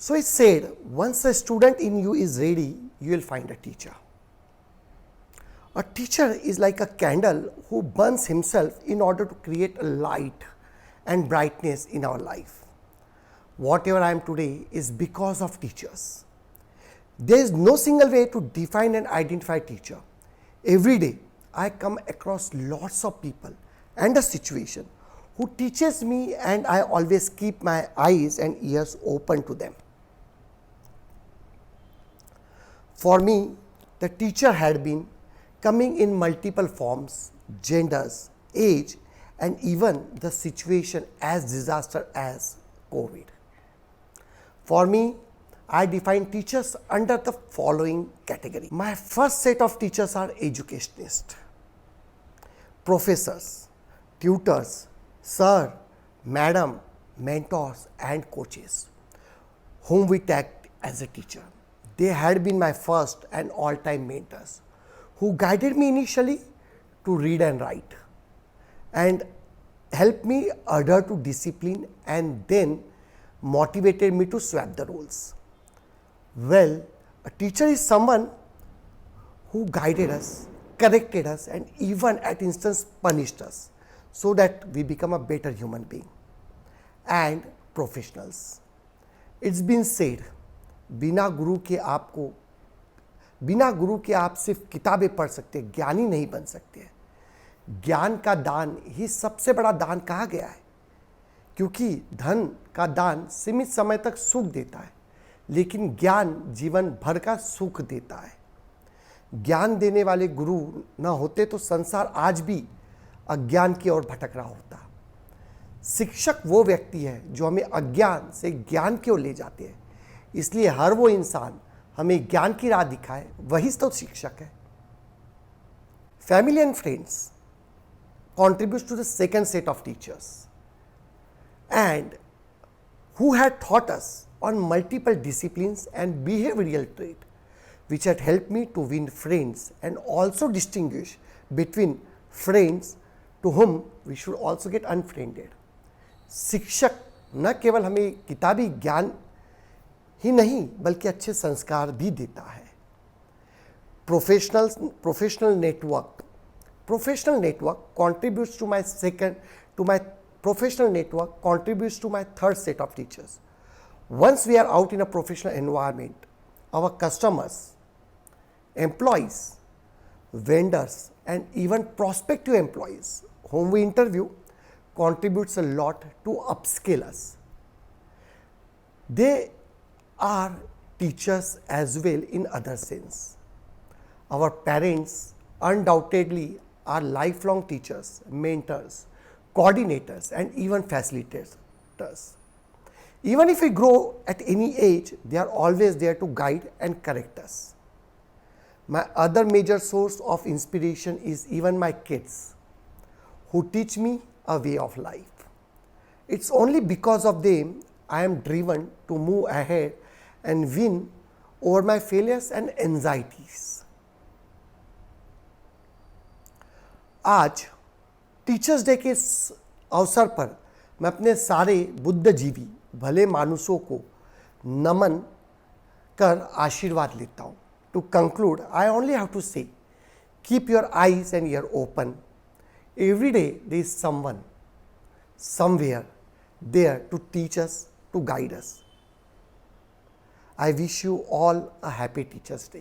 So it's said, once a student in you is ready, you will find a teacher. A teacher is like a candle who burns himself in order to create a light and brightness in our life. Whatever I am today is because of teachers. There is no single way to define and identify teacher. Every day I come across lots of people and a situation who teaches me, and I always keep my eyes and ears open to them. For me, the teacher had been coming in multiple forms, genders, age, and even the situation as disaster as COVID. For me, I define teachers under the following category. My first set of teachers are educationists, professors, tutors, sir, madam, mentors, and coaches, whom we tagged as a teacher. They had been my first and all-time mentors, who guided me initially to read and write, and helped me adhere to discipline, and then motivated me to swap the roles. Well, a teacher is someone who guided us, corrected us, and even at instance punished us so that we become a better human being. And professionals. It's been said, बिना गुरु के आप सिर्फ किताबें पढ़ सकते हैं, ज्ञानी नहीं बन सकते। ज्ञान का दान ही सबसे बड़ा दान कहा गया है, क्योंकि धन का दान सीमित समय तक सुख देता है, लेकिन ज्ञान जीवन भर का सुख देता है। ज्ञान देने वाले गुरु न होते तो संसार आज भी अज्ञान की ओर भटक रहा होता। शिक्षक वो व्यक्ति है जो हमें अज्ञान से ज्ञान की ओर ले जाते हैं, इसलिए हर वो इंसान हमें ज्ञान की राह दिखाए, वही तो शिक्षक है। Family and friends contributes to the second set of teachers, and who had taught us on multiple disciplines and behavioral traits, which had helped me to win friends and also distinguish between friends to whom we should also get unfriended. शिक्षक न केवल हमें किताबी ज्ञान ही नहीं बल्कि अच्छे संस्कार भी देता है। Professional network contributes to my third set of teachers. Once we are out in a professional environment, our customers, employees, vendors, and even prospective employees whom we interview contributes a lot to upskill us. They are teachers as well in other sense. Our parents undoubtedly are lifelong teachers, mentors, coordinators, and even facilitators. Even if we grow at any age, they are always there to guide and correct us. My other major source of inspiration is even my kids, who teach me a way of life. It's only because of them I am driven to move ahead and win over my failures and anxieties. आज teachers day के इस अवसर पर मैं अपने सारे बुद्धिजीवी भले मानुषों को नमन कर आशीर्वाद लेता हूँ। To conclude, I only have to say, keep your eyes and ear open. Every day there is someone, somewhere there to teach us, to guide us. I wish you all a happy Teachers' Day.